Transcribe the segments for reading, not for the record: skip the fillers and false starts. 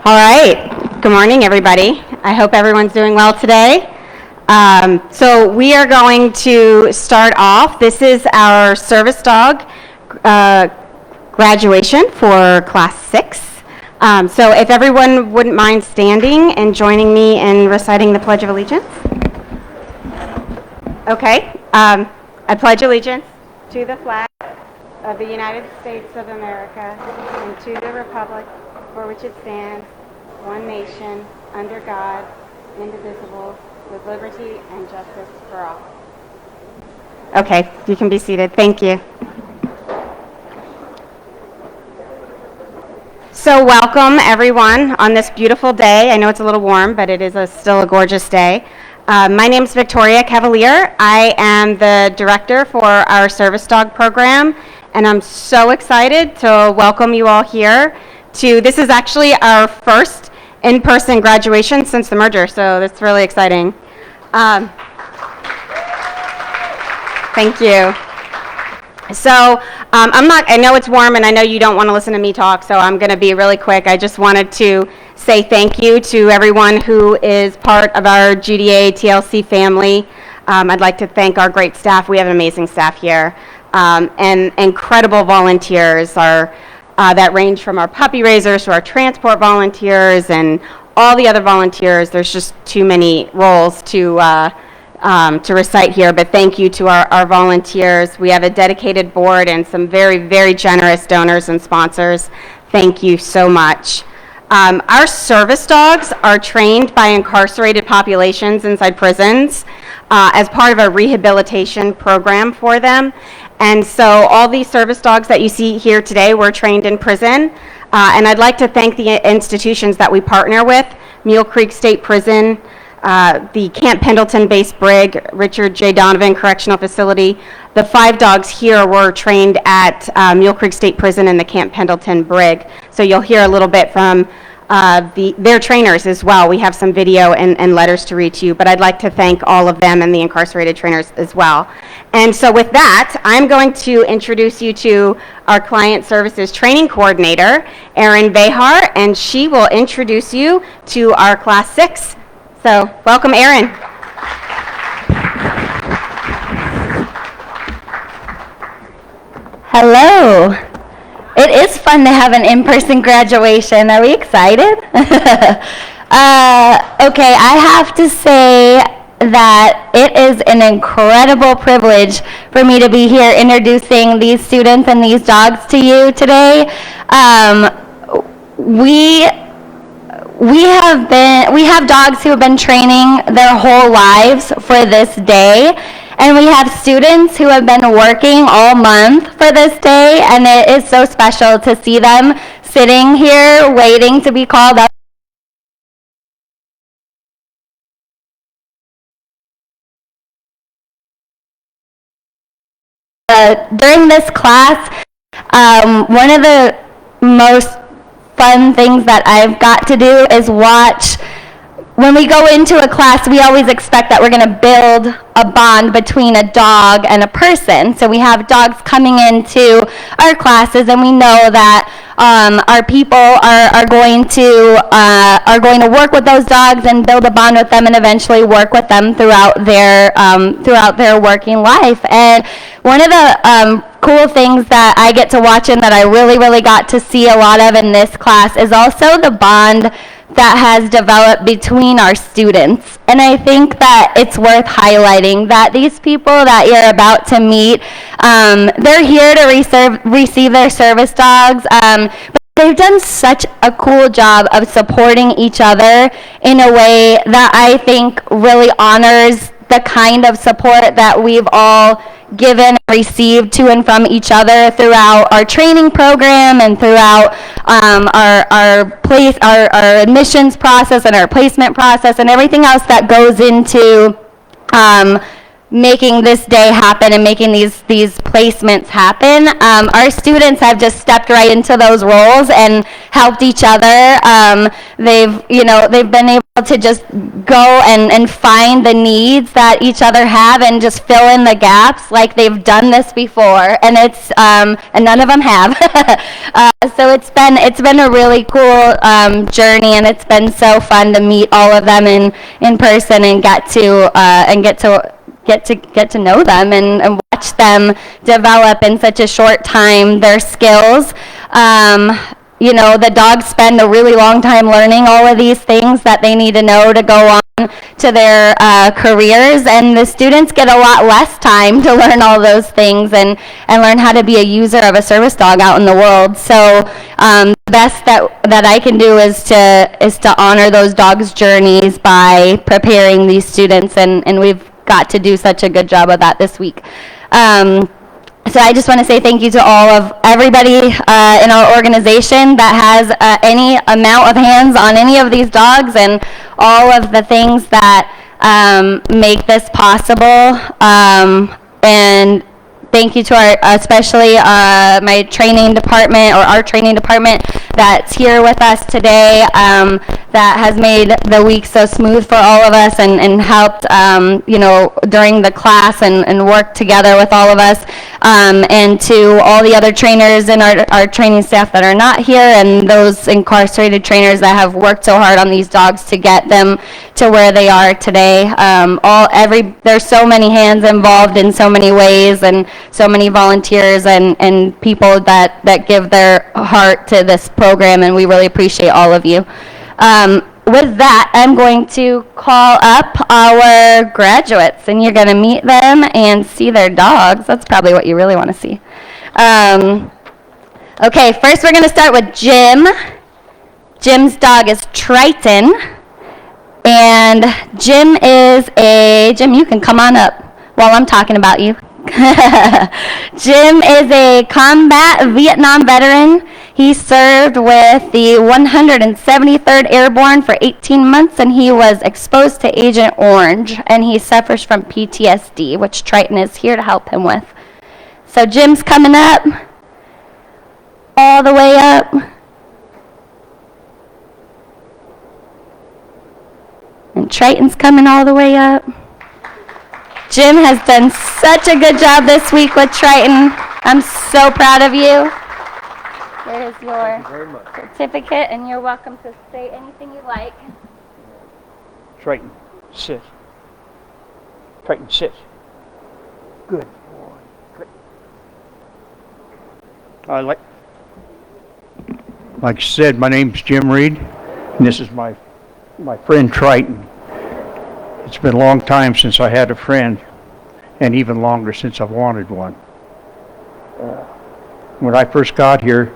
All right. Good morning, everybody. I hope everyone's doing well today. So we are going to start off. This is our service dog graduation for Class 6. So if everyone wouldn't mind standing and joining me in reciting the Pledge of Allegiance. Okay. I pledge allegiance to the flag of the United States of America and to the republic for which it stands, one nation, under God, indivisible, with liberty and justice for all. Okay, you can be seated. Thank you. So welcome, everyone, on this beautiful day. I know it's a little warm, but it is still a gorgeous day. My name is Victoria Cavalier. I am the director for our service dog program, and I'm so excited to welcome you all here. This is actually our first in-person graduation since the merger, so that's really exciting. Thank you. So I know it's warm and I know you don't want to listen to me talk, so I'm going to be really quick. I just wanted to say thank you to everyone who is part of our GDA TLC family. I'd like to thank our great staff. We have an amazing staff here, and incredible volunteers that range from our puppy raisers to our transport volunteers and all the other volunteers. There's just too many roles to recite here, but thank you to our volunteers. We have a dedicated board and some very, very generous donors and sponsors. Thank you so much. Our service dogs are trained by incarcerated populations inside prisons as part of a rehabilitation program for them. And so all these service dogs that you see here today were trained in prison. And I'd like to thank the institutions that we partner with: Mule Creek State Prison, the Camp Pendleton-based Brig, Richard J. Donovan Correctional Facility. The 5 dogs here were trained at Mule Creek State Prison and the Camp Pendleton Brig. So you'll hear a little bit from their trainers as well. We have some video and letters to read to you, but I'd like to thank all of them and the incarcerated trainers as well. And so with that, I'm going to introduce you to our Client Services Training Coordinator, Irene, and she will introduce you to our Class 6. So welcome, Irene. Hello. It is fun to have an in-person graduation. Are we excited? Okay, I have to say that it is an incredible privilege for me to be here introducing these students and these dogs to you today. We have dogs who have been training their whole lives for this day, and we have students who have been working all month for this day, and it is so special to see them sitting here waiting to be called up. During this class, one of the most fun things that I've got to do is watch. When we go into a class, we always expect that we're going to build a bond between a dog and a person. So we have dogs coming into our classes, and we know that our people are going to work with those dogs and build a bond with them, and eventually work with them throughout their working life. And one of the cool things that I get to watch and that I really, really got to see a lot of in this class is also the bond that has developed between our students. And I think that it's worth highlighting that these people that you're about to meet, they're here to receive their service dogs, but they've done such a cool job of supporting each other in a way that I think really honors the kind of support that we've all given and received to and from each other throughout our training program and throughout our admissions process and our placement process and everything else that goes into making this day happen and making these placements happen. Our students have just stepped right into those roles and helped each other. They've been able to just go and find the needs that each other have and just fill in the gaps like they've done this before, and it's and none of them have. So it's been a really cool journey, and it's been so fun to meet all of them in person and get to know them and watch them develop in such a short time their skills. The dogs spend a really long time learning all of these things that they need to know to go on to their careers, and the students get a lot less time to learn all those things and learn how to be a user of a service dog out in the world. So the best that I can do is to honor those dogs' journeys by preparing these students, and we've got to do such a good job of that this week. So I just want to say thank you to all of everybody in our organization that has any amount of hands on any of these dogs and all of the things that make this possible. And thank you to especially my training department, or our training department that's here with us today, that has made the week so smooth for all of us and helped, during the class and worked together with all of us. And to all the other trainers and our training staff that are not here, and those incarcerated trainers that have worked so hard on these dogs to get them to where they are today. There's so many hands involved in so many ways, and so many volunteers and people that give their heart to this program, and we really appreciate all of you. With that, I'm going to call up our graduates, and you're going to meet them and see their dogs. That's probably what you really want to see. Okay, first we're going to start with Jim. Jim's dog is Triton, and Jim, you can come on up while I'm talking about you. Jim is a combat Vietnam veteran. He served with the 173rd Airborne for 18 months, and he was exposed to Agent Orange, and he suffers from PTSD, which Triton is here to help him with. So Jim's coming up, all the way up. And Triton's coming all the way up. Jim has done such a good job this week with Triton. I'm so proud of you. There's your certificate, and you're welcome to say anything you like. Triton, sit. Triton, sit. Good boy. Good. Like I said, my name's Jim Reed, and this is my friend Triton. It's been a long time since I had a friend, and even longer since I've wanted one. When I first got here,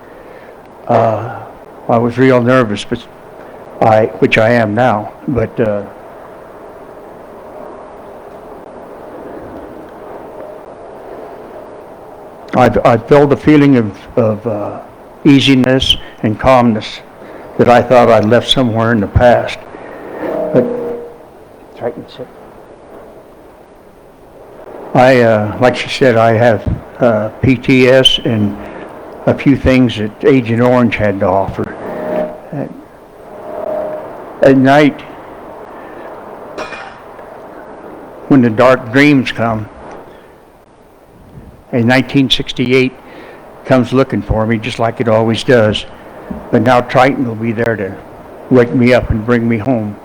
I was real nervous, which I am now. But I felt a feeling of easiness and calmness that I thought I'd left somewhere in the past. But Triton, sit. Like she said, I have PTS and a few things that Agent Orange had to offer. At night, when the dark dreams come, in 1968 comes looking for me, just like it always does. But now Triton will be there to wake me up and bring me home.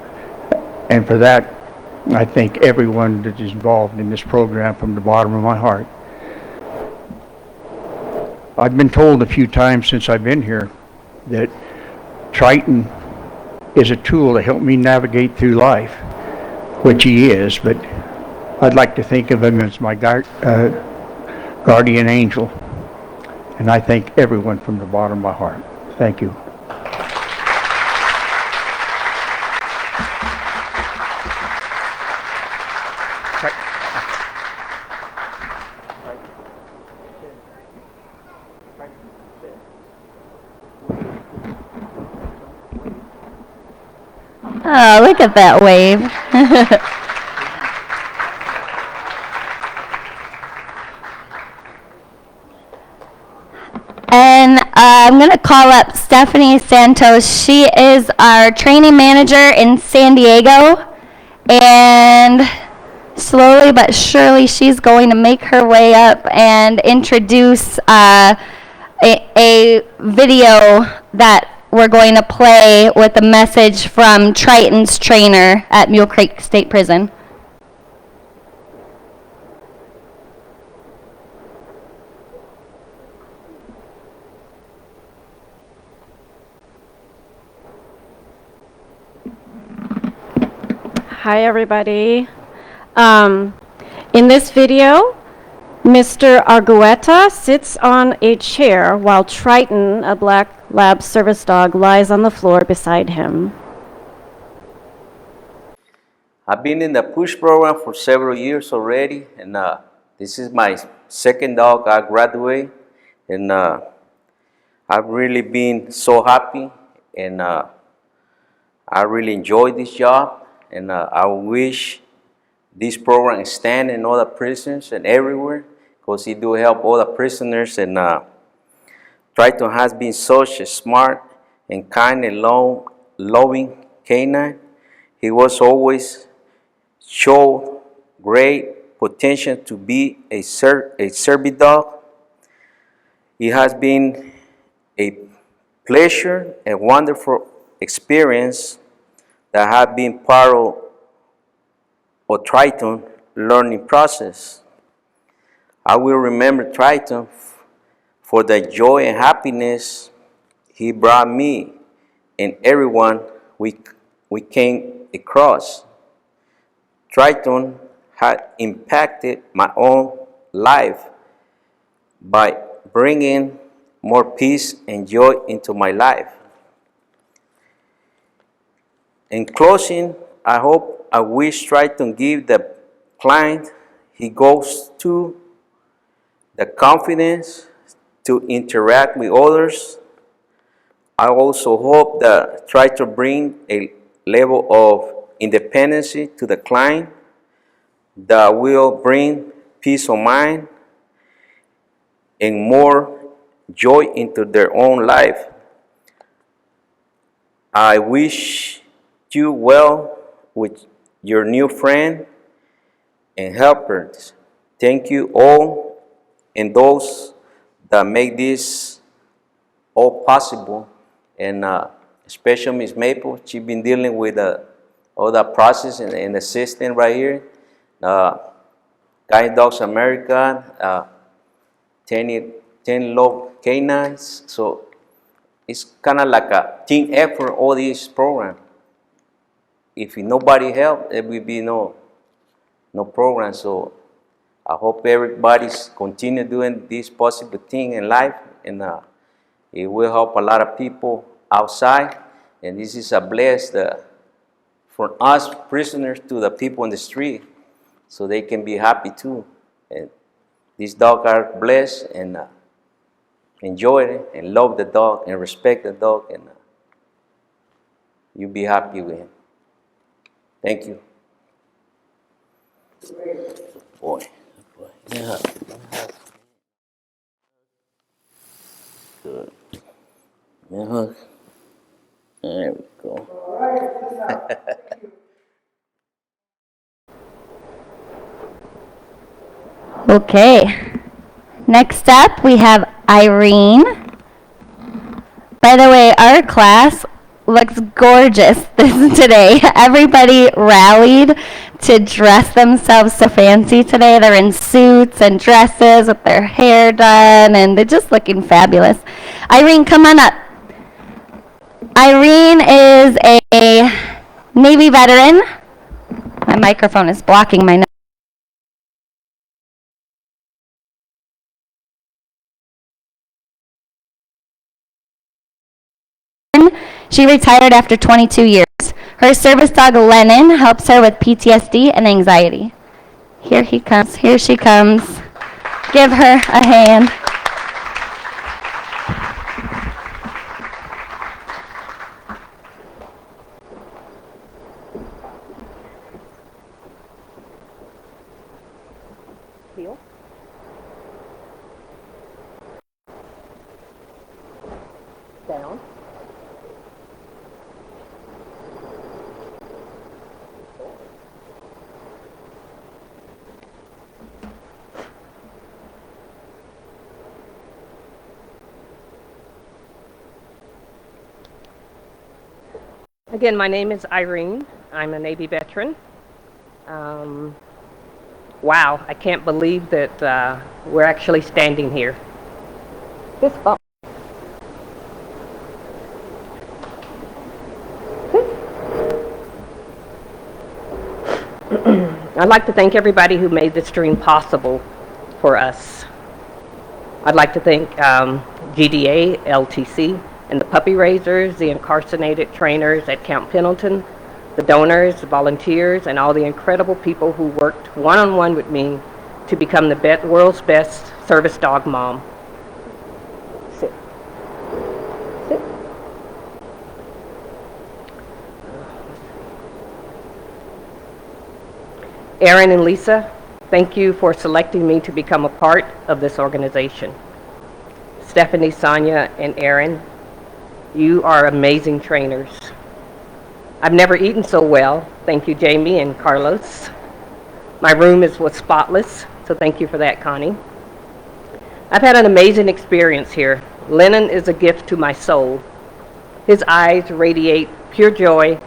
And for that, I thank everyone that is involved in this program from the bottom of my heart. I've been told a few times since I've been here that Triton is a tool to help me navigate through life, which he is, but I'd like to think of him as my guardian angel. And I thank everyone from the bottom of my heart. Thank you. Oh, look at that wave. I'm going to call up Stephanie Santos. She is our training manager in San Diego. And slowly but surely, she's going to make her way up and introduce a video that we're going to play with a message from Triton's trainer at Mule Creek State Prison. Hi, everybody. In this video, Mr. Argueta sits on a chair while Triton, a black lab service dog, lies on the floor beside him. I've been in the push program for several years already, and this is my second dog I graduate, and I've really been so happy, and I really enjoy this job. And I wish this program extend in other prisons and everywhere, because it do help all the prisoners. And Triton has been such a smart and kind and loving canine. He was always showed great potential to be a service dog. It has been a pleasure and wonderful experience that have been part of Triton learning process. I will remember Triton for the joy and happiness he brought me and everyone we came across. Triton had impacted my own life by bringing more peace and joy into my life. In closing, I wish Triton give the client he goes to the confidence to interact with others. I also hope that Triton bring a level of independence to the client that will bring peace of mind and more joy into their own life. I wish you well with your new friend and helpers. Thank you all and those that make this all possible, and especially Ms. Maple. She's been dealing with all the process and the system right here. Guide Dogs America, 10 Love Canines. So it's kind of like a team effort, all these programs. If nobody help, there will be no program. So I hope everybody's continue doing this possible thing in life, and it will help a lot of people outside. And this is a bless from us prisoners to the people in the street, so they can be happy too. And these dogs are blessed and enjoy it and love the dog and respect the dog, and you'll be happy with him. Thank you. Boy. Yeah. Good. Yeah. There we go. Okay. Next up, we have Irene. By the way, our class looks gorgeous today. Everybody rallied to dress themselves so fancy today. They're in suits and dresses with their hair done, and they're just looking fabulous. Irene, come on up. Irene is a Navy veteran. My microphone is blocking my nose. She retired after 22 years. Her service dog, Lennon, helps her with PTSD and anxiety. Here he comes. Here she comes. Give her a hand. Down. Again, my name is Irene. I'm a Navy veteran. Wow, I can't believe that we're actually standing here. Fist bump. I'd like to thank everybody who made this dream possible for us. I'd like to thank GDA, LTC, and the puppy raisers, the incarcerated trainers at Camp Pendleton, the donors, the volunteers, and all the incredible people who worked one-on-one with me to become the world's best service dog mom. Sit. Sit. Aaron and Lisa, thank you for selecting me to become a part of this organization. Stephanie, Sonia, and Aaron, you are amazing trainers. I've never eaten so well. Thank you, Jamie and Carlos. My room was spotless, so thank you for that, Connie. I've had an amazing experience here. Lennon is a gift to my soul. His eyes radiate pure joy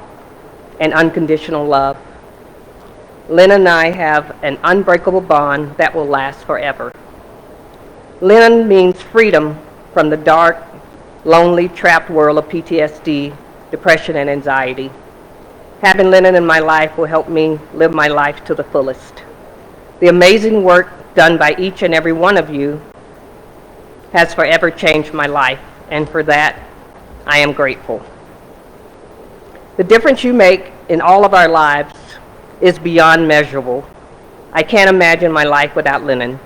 and unconditional love. Lennon and I have an unbreakable bond that will last forever. Lennon means freedom from the dark, lonely, trapped world of PTSD, depression, and anxiety. Having Lennon in my life will help me live my life to the fullest. The amazing work done by each and every one of you has forever changed my life, and for that, I am grateful. The difference you make in all of our lives is beyond measurable. I can't imagine my life without Lennon.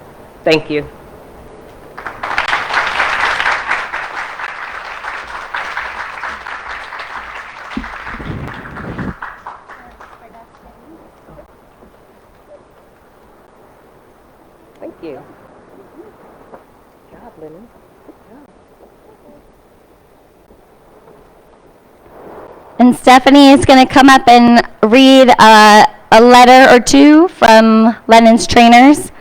Thank you. Thank you. Good job, Lennon. Good job. And Stephanie is going to come up and read a letter or two from Lennon's trainers.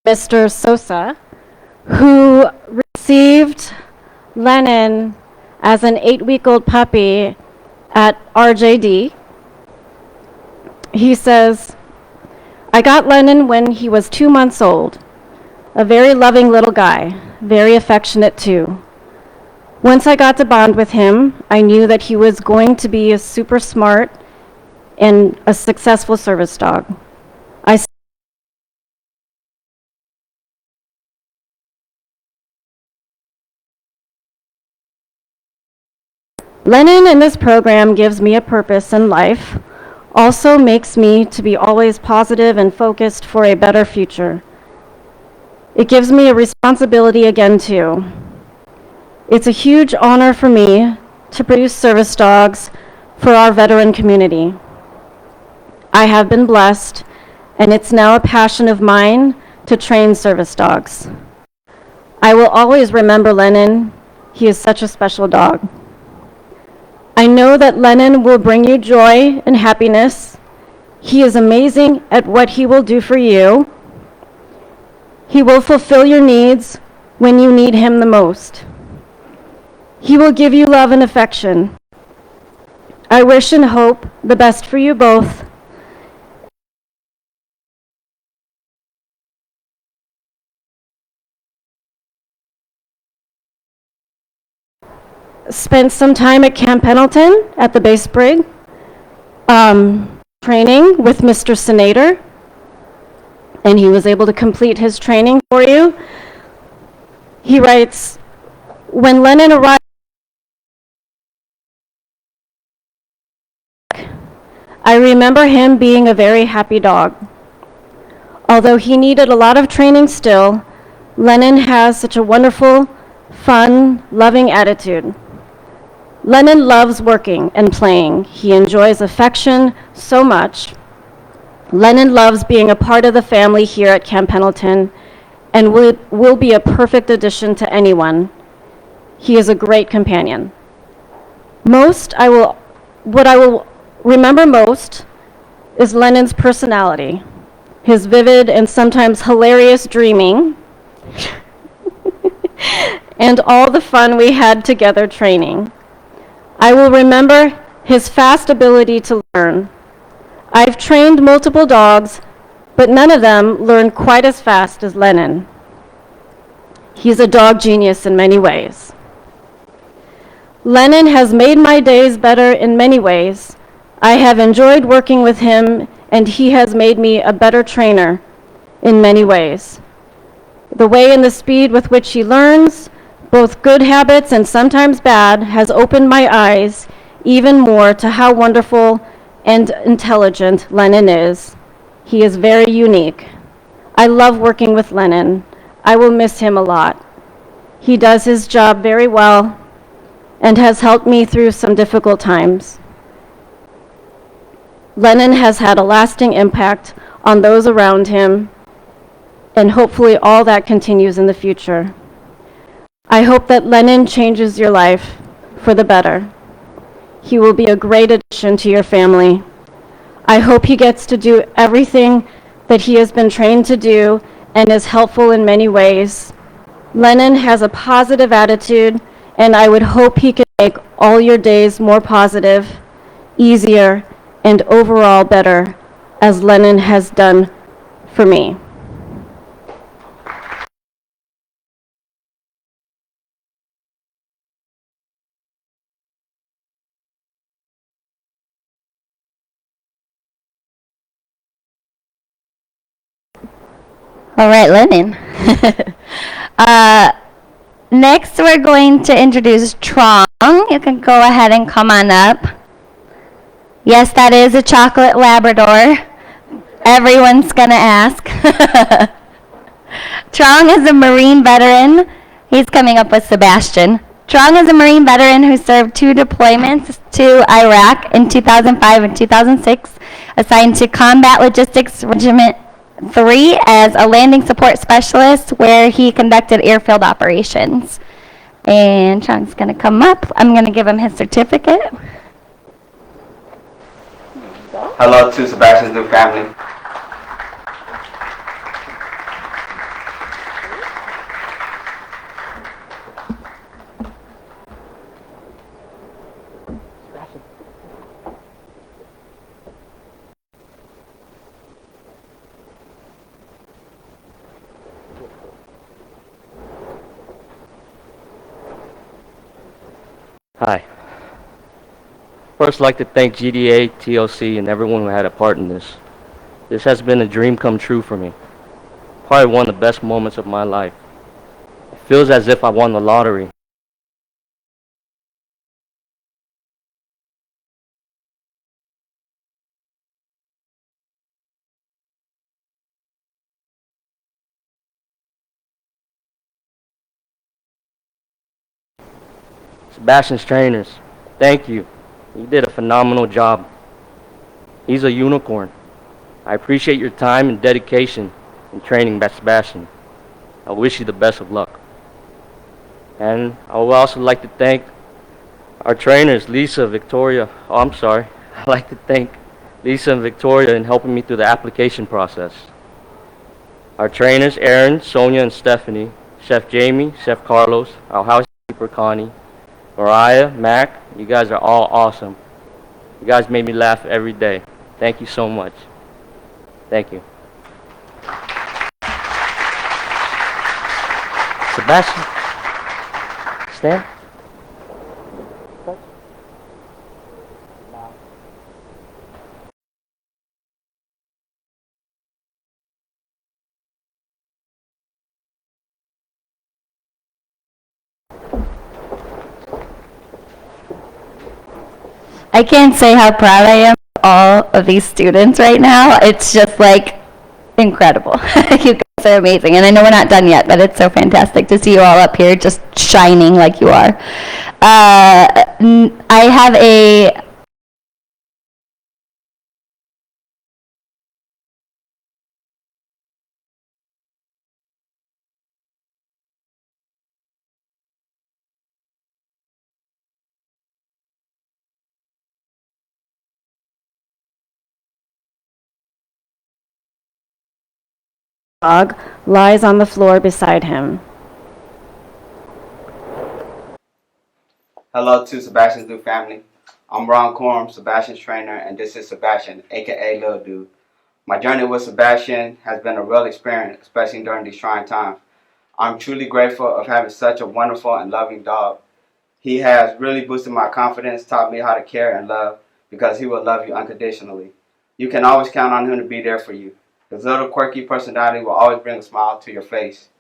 Mr. Sosa, who received Lennon as an 8-week-old puppy at RJD. He says, I got Lennon when he was 2 months old. A very loving little guy, very affectionate too. Once I got to bond with him, I knew that he was going to be a super smart and a successful service dog. Lennon in this program gives me a purpose in life, also makes me to be always positive and focused for a better future. It gives me a responsibility again too. It's a huge honor for me to produce service dogs for our veteran community. I have been blessed, and it's now a passion of mine to train service dogs. I will always remember Lennon. He is such a special dog. I know that Lennon will bring you joy and happiness. He is amazing at what he will do for you. He will fulfill your needs when you need him the most. He will give you love and affection. I wish and hope the best for you both. Spent some time at Camp Pendleton at the base brig, training with Mr. Senator, and he was able to complete his training for you. He writes, when Lennon arrived, I remember him being a very happy dog. Although he needed a lot of training still, Lennon has such a wonderful, fun, loving attitude. Lennon loves working and playing. He enjoys affection so much. Lennon loves being a part of the family here at Camp Pendleton and will be a perfect addition to anyone. He is a great companion. What I will remember most is Lennon's personality, his vivid and sometimes hilarious dreaming, and all the fun we had together training. I will remember his fast ability to learn. I've trained multiple dogs, but none of them learn quite as fast as Lennon. He's a dog genius in many ways. Lennon has made my days better in many ways. I have enjoyed working with him, and he has made me a better trainer in many ways. The way and the speed with which he learns, both good habits and sometimes bad, has opened my eyes even more to how wonderful and intelligent Lennon is. He is very unique. I love working with Lennon. I will miss him a lot. He does his job very well and has helped me through some difficult times. Lennon has had a lasting impact on those around him, and hopefully all that continues in the future. I hope that Lennon changes your life for the better. He will be a great addition to your family. I hope he gets to do everything that he has been trained to do and is helpful in many ways. Lennon has a positive attitude, and I would hope he could make all your days more positive, easier, and overall better, as Lennon has done for me. All right, Lennon. Next, we're going to introduce Trong. You can go ahead and come on up. Yes, that is a chocolate Labrador. Everyone's going to ask. Trong is a Marine veteran. He's coming up with Sebastian. Trong is a Marine veteran who served 2 deployments to Iraq in 2005 and 2006, assigned to Combat Logistics Regiment 3 as a landing support specialist, where he conducted airfield operations. And Chong's going to come up. I'm going to give him his certificate. Hello to Sebastian's new family. Hi. First, I'd like to thank GDA, TLC, and everyone who had a part in this. This has been a dream come true for me. Probably one of the best moments of my life. It feels as if I won the lottery. Sebastian's trainers, thank you. You did a phenomenal job. He's a unicorn. I appreciate your time and dedication in training Sebastian. I wish you the best of luck. And I would also like to thank our trainers, Lisa, Victoria. I'd like to thank Lisa and Victoria in helping me through the application process. Our trainers, Aaron, Sonia, and Stephanie, Chef Jamie, Chef Carlos, our housekeeper, Connie, Mariah, Mac, you guys are all awesome. You guys made me laugh every day. Thank you so much. Thank you. Sebastian, stand. I can't say how proud I am of all of these students right now. It's just like incredible. You guys are amazing. And I know we're not done yet, but it's so fantastic to see you all up here just shining like you are. I have a dog lies on the floor beside him. Hello to Sebastian's new family. I'm Ron Corm, Sebastian's trainer, and this is Sebastian, aka Lil Dude. My journey with Sebastian has been a real experience, especially during these trying times. I'm truly grateful of having such a wonderful and loving dog. He has really boosted my confidence, taught me how to care and love, because he will love you unconditionally. You can always count on him to be there for you. His little quirky personality will always bring a smile to your face.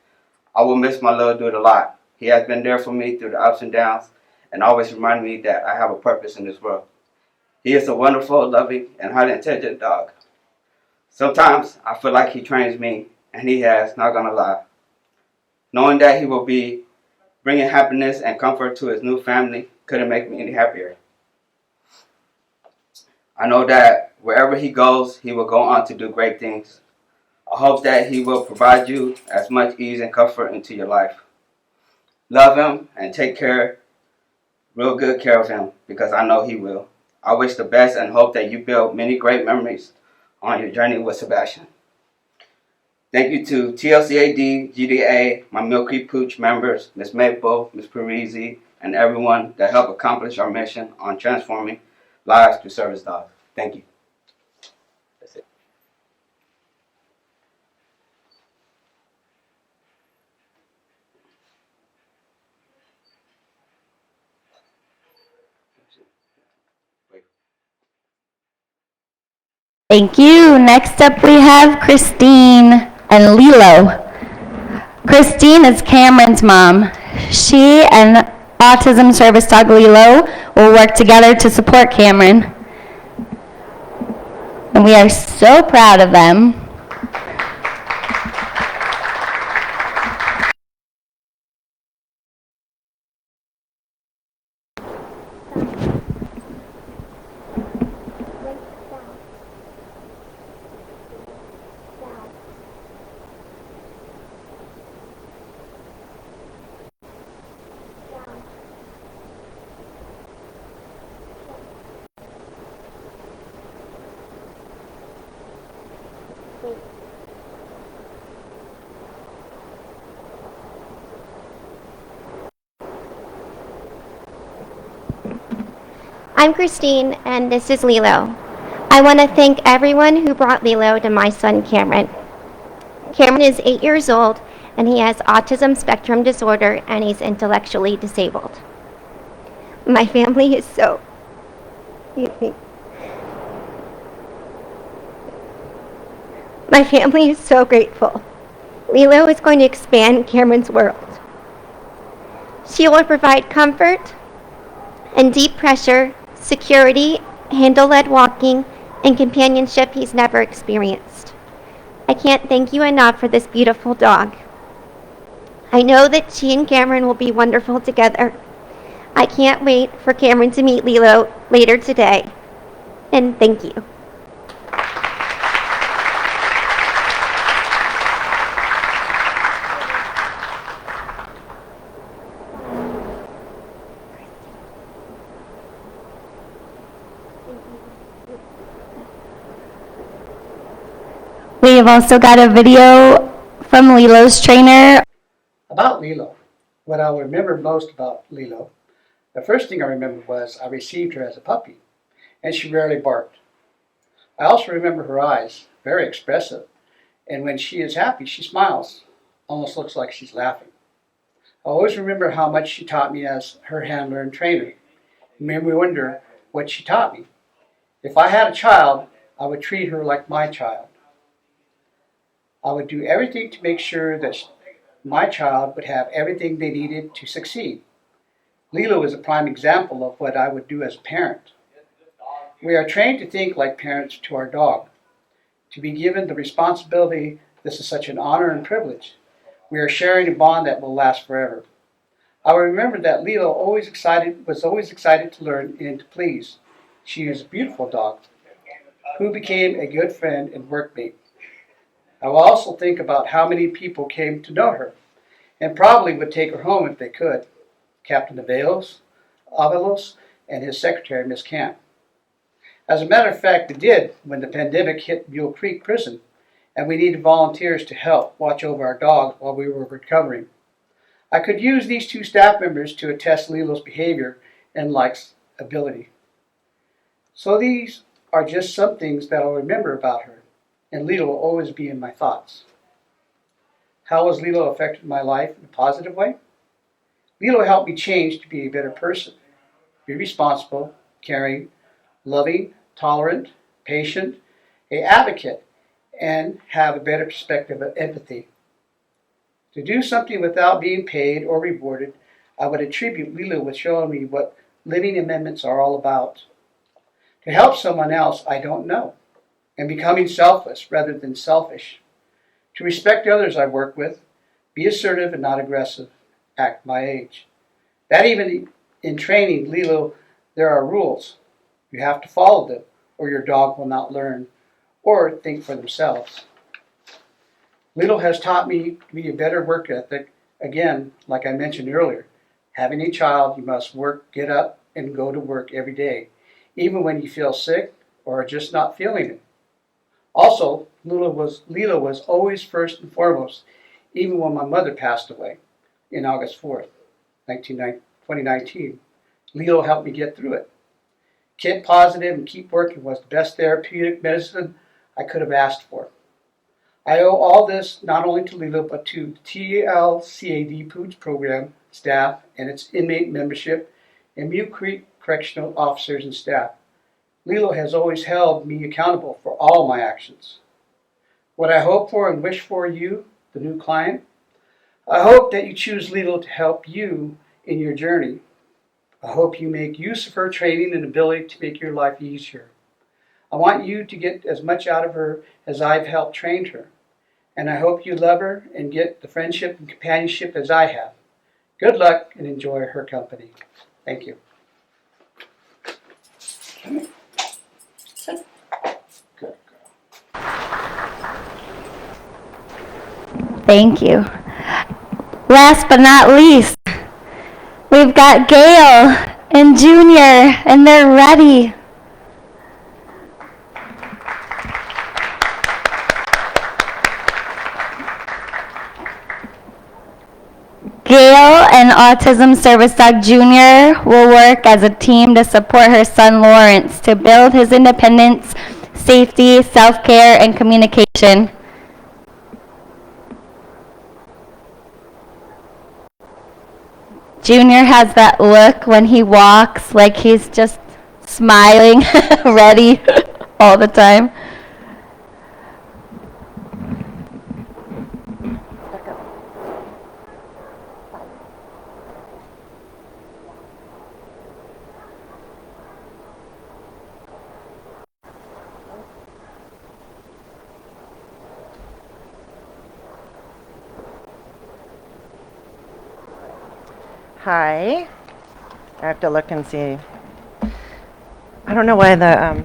I will miss my little dude a lot. He has been there for me through the ups and downs and always remind me that I have a purpose in this world. He is a wonderful, loving, and highly intelligent dog. Sometimes I feel like he trains me, and he has, not gonna lie. Knowing that he will be bringing happiness and comfort to his new family couldn't make me any happier. I know that wherever he goes, he will go on to do great things. I hope that he will provide you as much ease and comfort into your life. Love him and take real good care of him, because I know he will. I wish the best and hope that you build many great memories on your journey with Sebastian. Thank you to TLCAD, GDA, my Mill Creek Pooch members, Ms. Maple, Ms. Parisi, and everyone that helped accomplish our mission on transforming lives through service dogs. Thank you. That's it. Thank you. Next up we have Christine and Lilo. Christine is Cameron's mom. She and autism service dog Lilo will work together to support Cameron. And we are so proud of them. I'm Christine, and this is Lilo. I want to thank everyone who brought Lilo to my son Cameron. Cameron is 8 years old, and he has autism spectrum disorder, and he's intellectually disabled. My family is so... My family is so grateful. Lilo is going to expand Cameron's world. She will provide comfort and deep pressure, security, handle-led walking, and companionship he's never experienced. I can't thank you enough for this beautiful dog. I know that she and Cameron will be wonderful together. I can't wait for Cameron to meet Lilo later today. And thank you. We have also got a video from Lilo's trainer. About Lilo, what I remember most about Lilo, the first thing I remember was I received her as a puppy, and she rarely barked. I also remember her eyes, very expressive, and when she is happy, she smiles, almost looks like she's laughing. I always remember how much she taught me as her handler and trainer. It made me wonder what she taught me. If I had a child, I would treat her like my child. I would do everything to make sure that my child would have everything they needed to succeed. Lilo is a prime example of what I would do as a parent. We are trained to think like parents to our dog. To be given the responsibility, this is such an honor and privilege. We are sharing a bond that will last forever. I will remember that Lilo was always excited to learn and to please. She is a beautiful dog who became a good friend and workmate. I will also think about how many people came to know her and probably would take her home if they could. Captain Avalos, and his secretary, Miss Camp. As a matter of fact, it did when the pandemic hit Mule Creek Prison, and we needed volunteers to help watch over our dogs while we were recovering. I could use these two staff members to attest Lilo's behavior and likes ability. So these are just some things that I'll remember about her, and Lilo will always be in my thoughts. How has Lilo affected my life in a positive way? Lilo helped me change to be a better person, be responsible, caring, loving, tolerant, patient, an advocate, and have a better perspective of empathy. To do something without being paid or rewarded, I would attribute Lilo with showing me what living amendments are all about. To help someone else I don't know, and becoming selfless rather than selfish. To respect others I work with, be assertive and not aggressive, act my age. That even in training Lilo, there are rules. You have to follow them, or your dog will not learn or think for themselves. Lilo has taught me to be a better work ethic. Again, like I mentioned earlier, having a child, you must work, get up, and go to work every day, even when you feel sick or are just not feeling it. Also, Lilo was always first and foremost, even when my mother passed away in August 4th, 2019. Lilo helped me get through it. Keep positive and keep working was the best therapeutic medicine I could have asked for. I owe all this not only to Lilo, but to the TLCAD Pooch program staff and its inmate membership and Mule Creek correctional officers and staff. Lilo has always held me accountable for all my actions. What I hope for and wish for you, the new client, I hope that you choose Lilo to help you in your journey. I hope you make use of her training and ability to make your life easier. I want you to get as much out of her as I've helped train her. And I hope you love her and get the friendship and companionship as I have. Good luck and enjoy her company. Thank you. Good girl. Thank you. Last but not least, we've got Gail and Junior, and they're ready. Gail and Autism Service Dog Junior will work as a team to support her son Lawrence to build his independence, safety, self-care, and communication. Junior has that look when he walks, like he's just smiling, ready all the time. Hi. I have to look and see. I don't know why the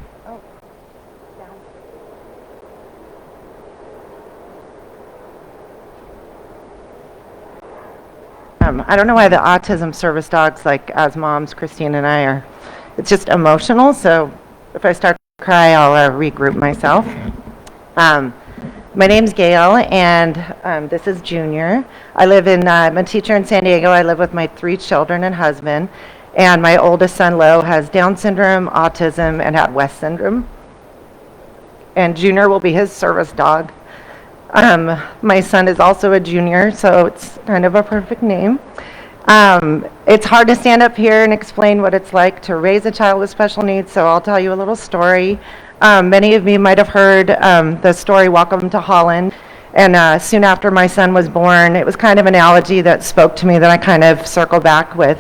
I don't know why the autism service dogs, like as moms, Christine and I are. It's just emotional. So if I start to cry, I'll regroup myself. My name's Gail, and this is Junior. I'm a teacher in San Diego. I live with my 3 children and husband, and my oldest son, Lo, has Down syndrome, autism, and had West syndrome. And Junior will be his service dog. My son is also a junior, so it's kind of a perfect name. It's hard to stand up here and explain what it's like to raise a child with special needs, so I'll tell you a little story. Many of you might have heard the story Welcome to Holland, and soon after my son was born, it was kind of an analogy that spoke to me that I kind of circle back with.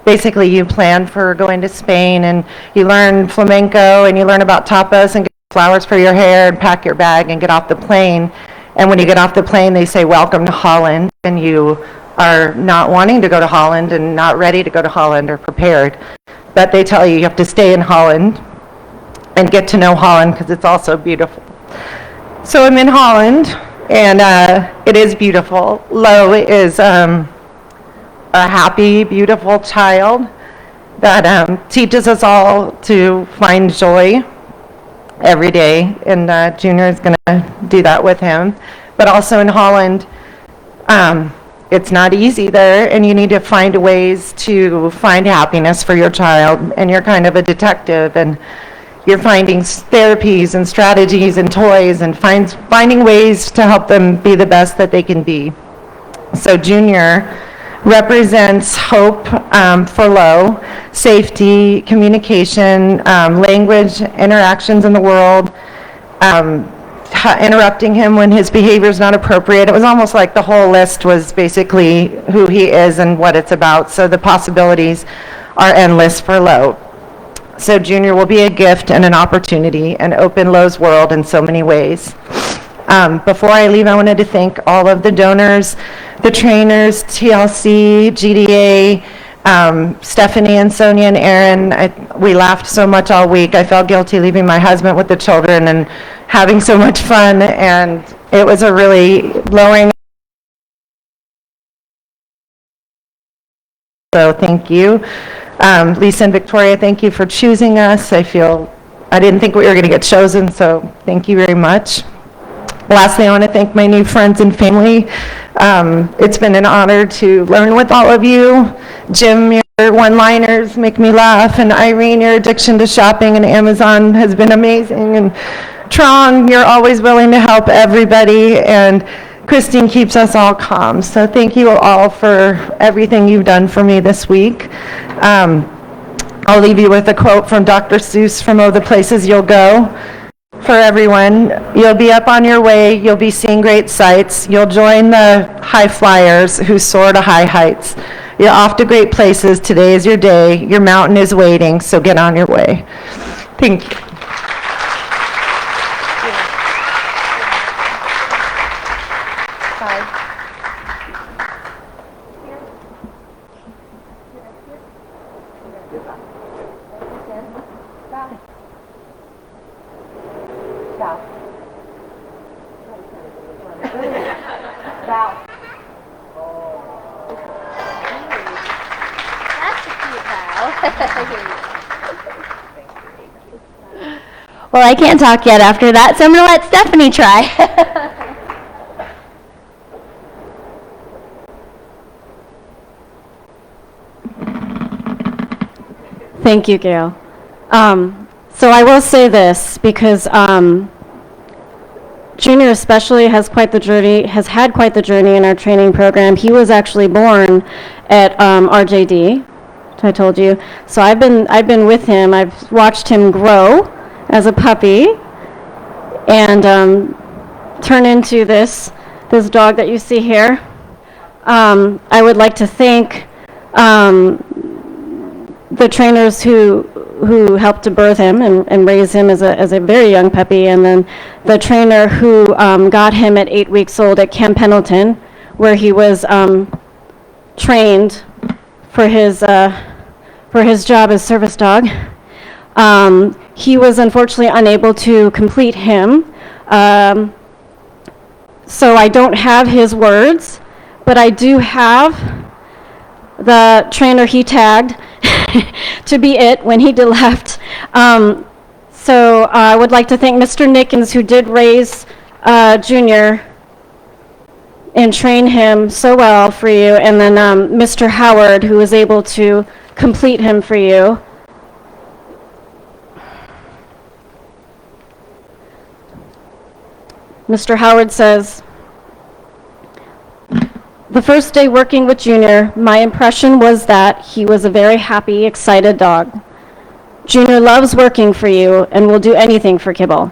Basically, you plan for going to Spain, and you learn flamenco, and you learn about tapas, and flowers for your hair and pack your bag and get off the plane. And when you get off the plane, they say, welcome to Holland, and you are not wanting to go to Holland and not ready to go to Holland or prepared. But they tell you have to stay in Holland and get to know Holland because it's also beautiful. So I'm in Holland, and it is beautiful. Lo is a happy, beautiful child that teaches us all to find joy every day, and Junior is going to do that with him. But also in Holland, it's not easy there, and you need to find ways to find happiness for your child, and you're kind of a detective, and you're finding therapies and strategies and toys and finding ways to help them be the best that they can be. So Junior represents hope for Lo, safety, communication, language, interactions in the world, interrupting him when his behavior is not appropriate. It was almost like the whole list was basically who he is and what it's about. So the possibilities are endless for Lo. So Junior will be a gift and an opportunity and open Lo's world in so many ways. Before I leave, I wanted to thank all of the donors, the trainers, TLC, GDA, Stephanie and Sonia and Aaron. We laughed so much all week. I felt guilty leaving my husband with the children and having so much fun, and it was a really lowering. So thank you. Lisa and Victoria, thank you for choosing us. I didn't think we were going to get chosen, so thank you very much. Lastly, I want to thank my new friends and family. It's been an honor to learn with all of you. Jim, your one-liners make me laugh, and Irene, your addiction to shopping and Amazon has been amazing, and Tron, you're always willing to help everybody, and Christine keeps us all calm. So thank you all for everything you've done for me this week. I'll leave you with a quote from Dr. Seuss from Oh, the Places You'll Go. For everyone, you'll be up on your way, you'll be seeing great sights, you'll join the high flyers who soar to high heights. You're off to great places, today is your day, your mountain is waiting, so get on your way. Thank you. Well, I can't talk yet after that, so I'm going to let Stephanie try. Thank you, Gail. So I will say this, because Junior especially has had quite the journey in our training program. He was actually born at RJD, I told you. So I've been with him. I've watched him grow as a puppy and turn into this dog that you see here. I would like to thank the trainers who helped to birth him and raise him as a very young puppy, and then the trainer who got him at 8 weeks old at Camp Pendleton, where he was trained for his job as service dog. He was unfortunately unable to complete him, so I don't have his words, but I do have the trainer he tagged to be it when he left. So I would like to thank Mr. Nickens, who did raise Junior and train him so well for you, and then Mr. Howard, who was able to complete him for you. Mr. Howard says, the first day working with Junior, my impression was that he was a very happy, excited dog. Junior loves working for you and will do anything for kibble.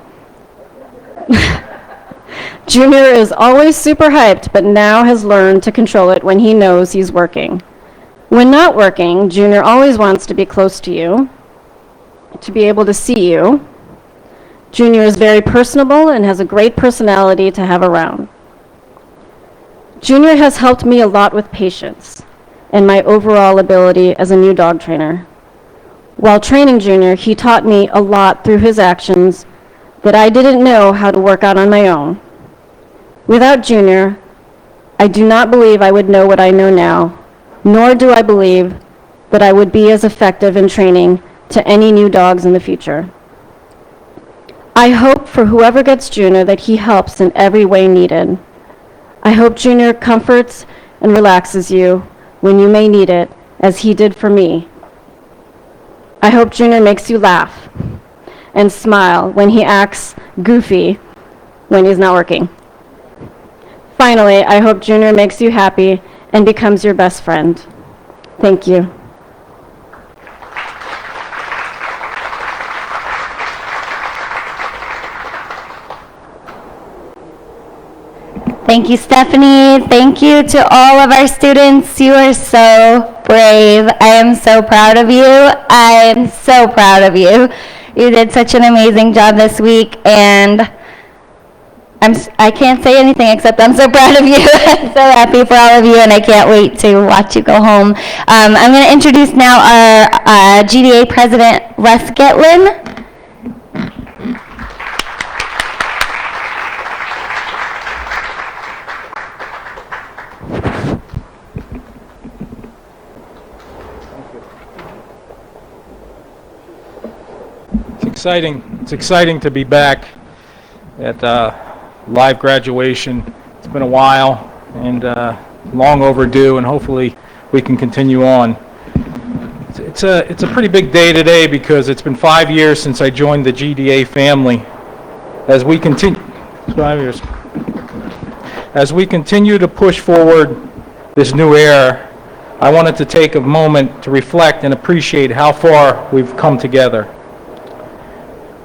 Junior is always super hyped, but now has learned to control it when he knows he's working. When not working, Junior always wants to be close to you, to be able to see you. Junior is very personable and has a great personality to have around. Junior has helped me a lot with patience and my overall ability as a new dog trainer. While training Junior, he taught me a lot through his actions that I didn't know how to work out on my own. Without Junior, I do not believe I would know what I know now, nor do I believe that I would be as effective in training to any new dogs in the future. I hope for whoever gets Junior that he helps in every way needed. I hope Junior comforts and relaxes you when you may need it, as he did for me. I hope Junior makes you laugh and smile when he acts goofy when he's not working. Finally, I hope Junior makes you happy and becomes your best friend. Thank you. Thank you, Stephanie. Thank you to all of our students. You are so brave. I am so proud of you. I am so proud of you. You did such an amazing job this week, and I can't say anything except I'm so proud of you. I'm so happy for all of you, and I can't wait to watch you go home. I'm going to introduce now our GDA president, Russ Gitlin. It's exciting to be back at live graduation. It's been a while and long overdue, and hopefully we can continue on. It's a pretty big day today because it's been 5 years since I joined the GDA family. As we continue, 5 years. As we continue to push forward this new era, I wanted to take a moment to reflect and appreciate how far we've come together.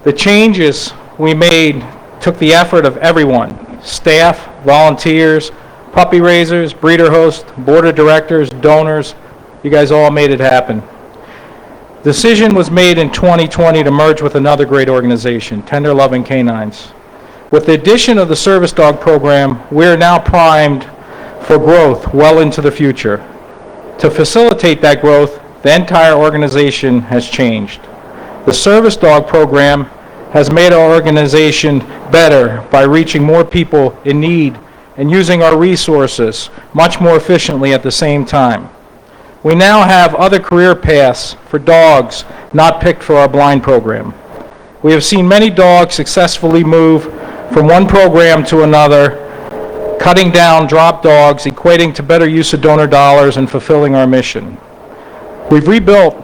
The changes we made took the effort of everyone: staff, volunteers, puppy raisers, breeder hosts, board of directors, donors. You guys all made it happen. Decision was made in 2020 to merge with another great organization, Tender Loving Canines. With the addition of the service dog program, we are now primed for growth well into the future. To facilitate that growth, the entire organization has changed. The service dog program has made our organization better by reaching more people in need and using our resources much more efficiently at the same time. We now have other career paths for dogs not picked for our blind program. We have seen many dogs successfully move from one program to another, cutting down drop dogs, equating to better use of donor dollars and fulfilling our mission. We've rebuilt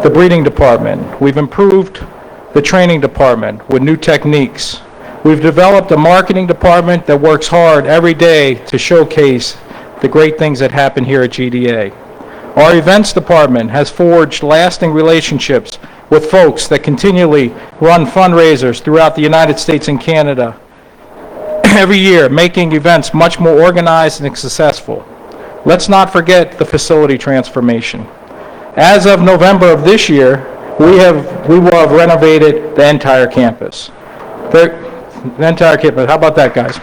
the breeding department. We've improved the training department with new techniques. We've developed a marketing department that works hard every day to showcase the great things that happen here at GDA. Our events department has forged lasting relationships with folks that continually run fundraisers throughout the United States and Canada every year, making events much more organized and successful. Let's not forget the facility transformation. As of November of this year, we will have renovated the entire campus. The entire campus. How about that, guys?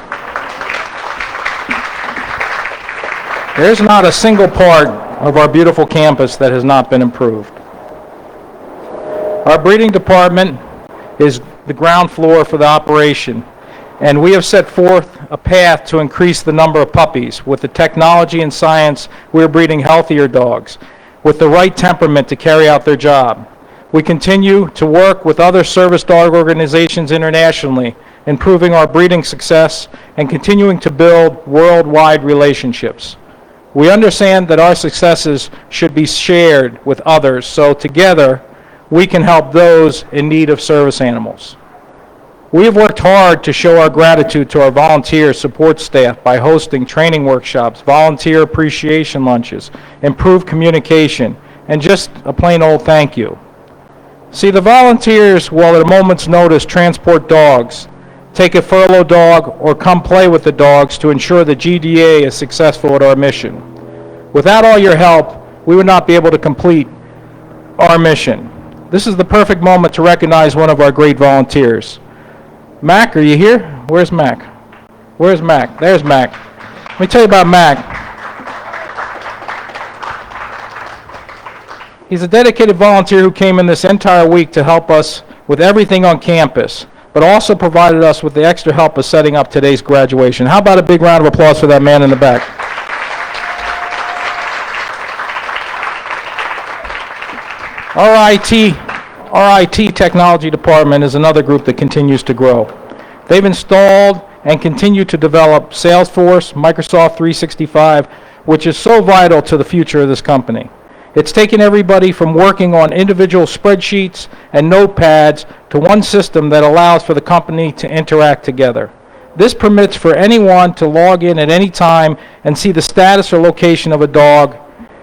There's not a single part of our beautiful campus that has not been improved. Our breeding department is the ground floor for the operation, and we have set forth a path to increase the number of puppies. With the technology and science, we're breeding healthier dogs with the right temperament to carry out their job. We continue to work with other service dog organizations internationally, improving our breeding success and continuing to build worldwide relationships. We understand that our successes should be shared with others, so together we can help those in need of service animals. We have worked hard to show our gratitude to our volunteer support staff by hosting training workshops, volunteer appreciation lunches, improved communication, and just a plain old thank you. See, the volunteers will at a moment's notice transport dogs, take a furlough dog, or come play with the dogs to ensure the GDA is successful at our mission. Without all your help, we would not be able to complete our mission. This is the perfect moment to recognize one of our great volunteers. Mac, are you here? Where's Mac? Where's Mac? There's Mac. Let me tell you about Mac. He's a dedicated volunteer who came in this entire week to help us with everything on campus, but also provided us with the extra help of setting up today's graduation. How about a big round of applause for that man in the back? Our IT technology department is another group that continues to grow. They've installed and continue to develop Salesforce, Microsoft 365, which is so vital to the future of this company. It's taken everybody from working on individual spreadsheets and notepads to one system that allows for the company to interact together. This permits for anyone to log in at any time and see the status or location of a dog,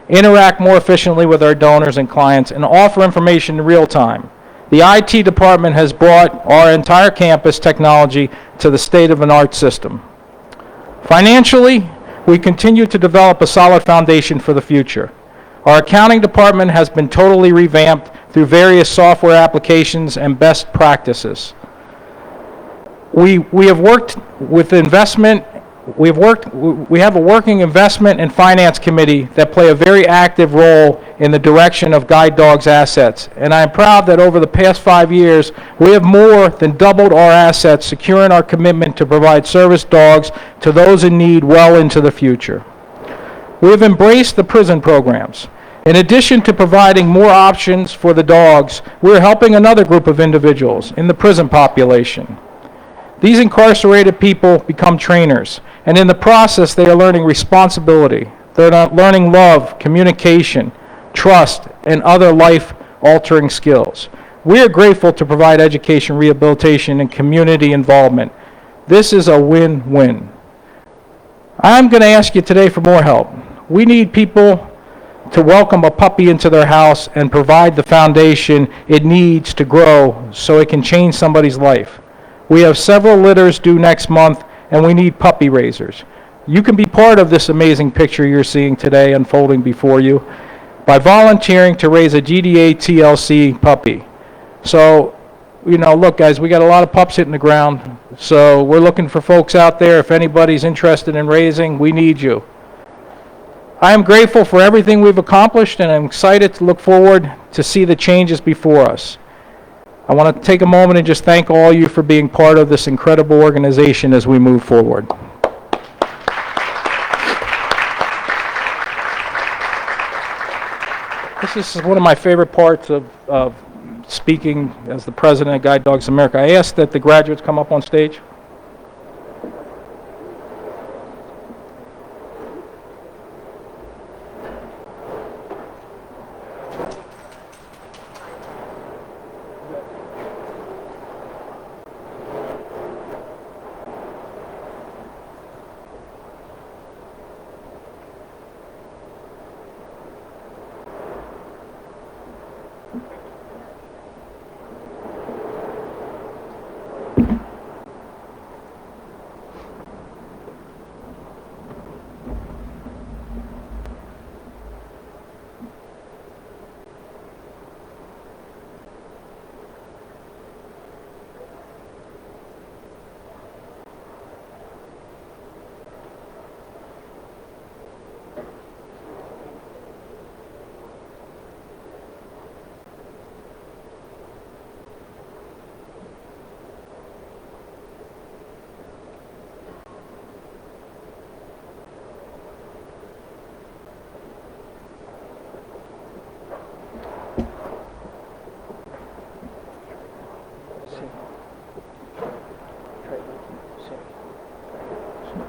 interact more efficiently with our donors and clients, and offer information in real time. The IT department has brought our entire campus technology to the state-of-the-art system. Financially, we continue to develop a solid foundation for the future. Our accounting department has been totally revamped through various software applications and best practices. We have worked with investment. We have a working investment and finance committee that play a very active role in the direction of Guide Dog's assets. And I am proud that over the past 5 years, we have more than doubled our assets, securing our commitment to provide service dogs to those in need well into the future. We have embraced the prison programs. In addition to providing more options for the dogs, we're helping another group of individuals in the prison population. These incarcerated people become trainers, and in the process, they are learning responsibility. They're learning love, communication, trust, and other life-altering skills. We are grateful to provide education, rehabilitation, and community involvement. This is a win-win. I'm going to ask you today for more help. We need people to welcome a puppy into their house and provide the foundation it needs to grow so it can change somebody's life. We have several litters due next month, and we need puppy raisers. You can be part of this amazing picture you're seeing today unfolding before you by volunteering to raise a GDA TLC puppy. So, look, guys, we got a lot of pups hitting the ground, so we're looking for folks out there. If anybody's interested in raising, we need you. I am grateful for everything we've accomplished, and I'm excited to look forward to see the changes before us. I want to take a moment and just thank all you for being part of this incredible organization as we move forward. This is one of my favorite parts of speaking as the president of Guide Dogs America. I ask that the graduates come up on stage.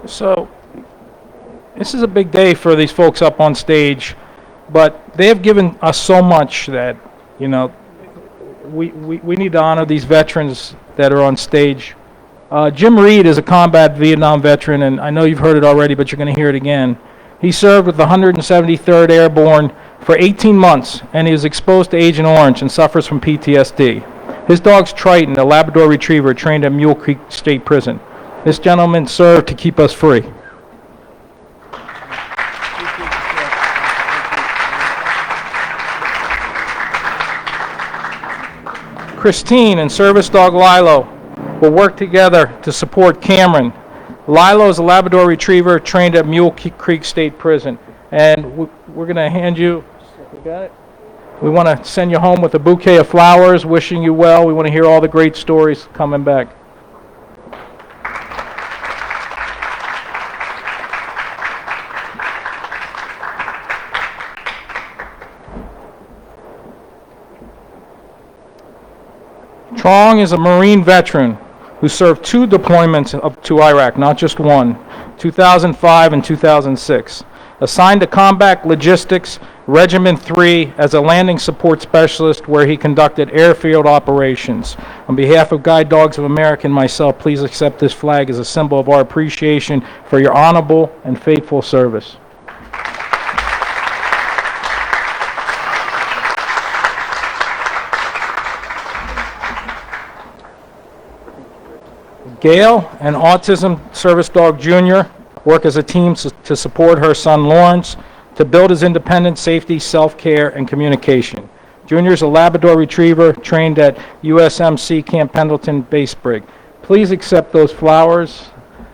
So, this is a big day for these folks up on stage, but they have given us so much that, we need to honor these veterans that are on stage. Jim Reed is a combat Vietnam veteran, and I know you've heard it already, but you're going to hear it again. He served with the 173rd Airborne for 18 months, and he was exposed to Agent Orange and suffers from PTSD. His dog's Triton, a Labrador Retriever trained at Mule Creek State Prison. This gentleman served to keep us free. Christine and service dog Lilo. will work together to support Cameron. Lilo is a Labrador Retriever trained at Mule Creek State Prison. And we're going to hand you, you got it? We want to send you home with a bouquet of flowers, wishing you well. We want to hear all the great stories coming back. Trong is a Marine veteran who served 2 deployments up to Iraq, not just one, 2005 and 2006. Assigned to Combat Logistics Regiment 3 as a landing support specialist where he conducted airfield operations. On behalf of Guide Dogs of America and myself, please accept this flag as a symbol of our appreciation for your honorable and faithful service. Gail, an Autism Service Dog Jr., work as a team to support her son Lawrence, to build his independence, safety, self-care, and communication. Junior is a Labrador Retriever trained at USMC Camp Pendleton Base Brig. Please accept those flowers,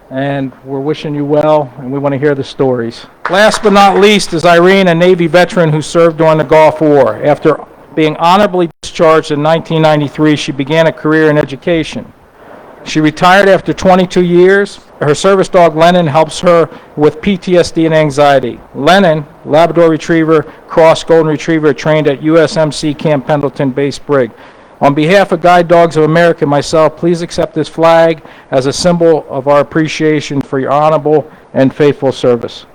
and we're wishing you well, and we want to hear the stories. Last but not least is Irene, a Navy veteran who served during the Gulf War. After being honorably discharged in 1993, she began a career in education. She retired after 22 years. Her service dog, Lennon, helps her with PTSD and anxiety. Lennon, Labrador Retriever, Cross Golden Retriever, trained at USMC Camp Pendleton Base Brig. On behalf of Guide Dogs of America and myself, please accept this flag as a symbol of our appreciation for your honorable and faithful service.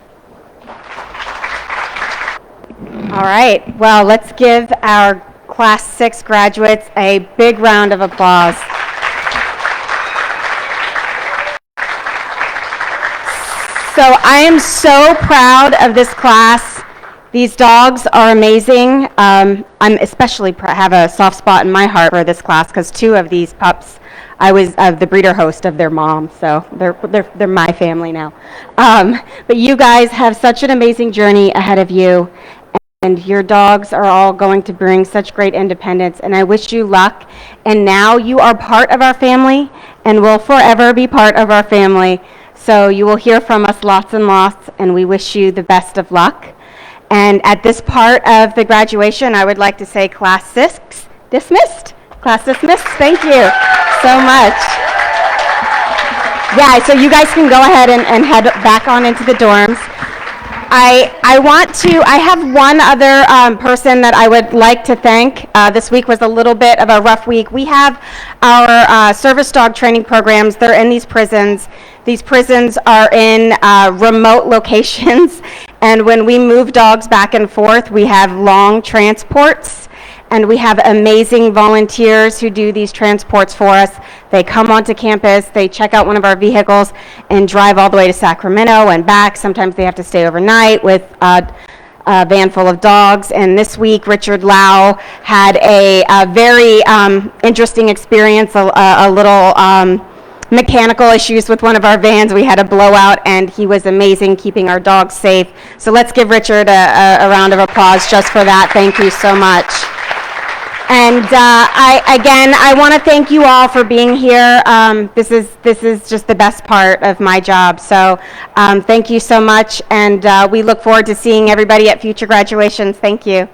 All right, well, let's give our Class 6 graduates a big round of applause. So I am so proud of this class. These dogs are amazing. I'm especially have a soft spot in my heart for this class because 2 of these pups, I was the breeder host of their mom, so they're my family now. But you guys have such an amazing journey ahead of you, and your dogs are all going to bring such great independence, and I wish you luck. And now you are part of our family and will forever be part of our family. So you will hear from us lots and lots, and we wish you the best of luck. And at this part of the graduation, I would like to say Class 6 dismissed. Class dismissed. Thank you so much. Yeah, so you guys can go ahead and head back on into the dorms. I have one other person that I would like to thank. This week was a little bit of a rough week. We have our service dog training programs. They're in these prisons. These prisons are in remote locations, and when we move dogs back and forth, we have long transports. And we have amazing volunteers who do these transports for us. They come onto campus, they check out one of our vehicles, and drive all the way to Sacramento and back. Sometimes they have to stay overnight with a van full of dogs. And this week, Richard Lau had a very interesting experience, a little mechanical issues with one of our vans. We had a blowout, and he was amazing keeping our dogs safe. So let's give Richard a round of applause just for that. Thank you so much. And I want to thank you all for being here. This is just the best part of my job. So thank you so much, and we look forward to seeing everybody at future graduations. Thank you.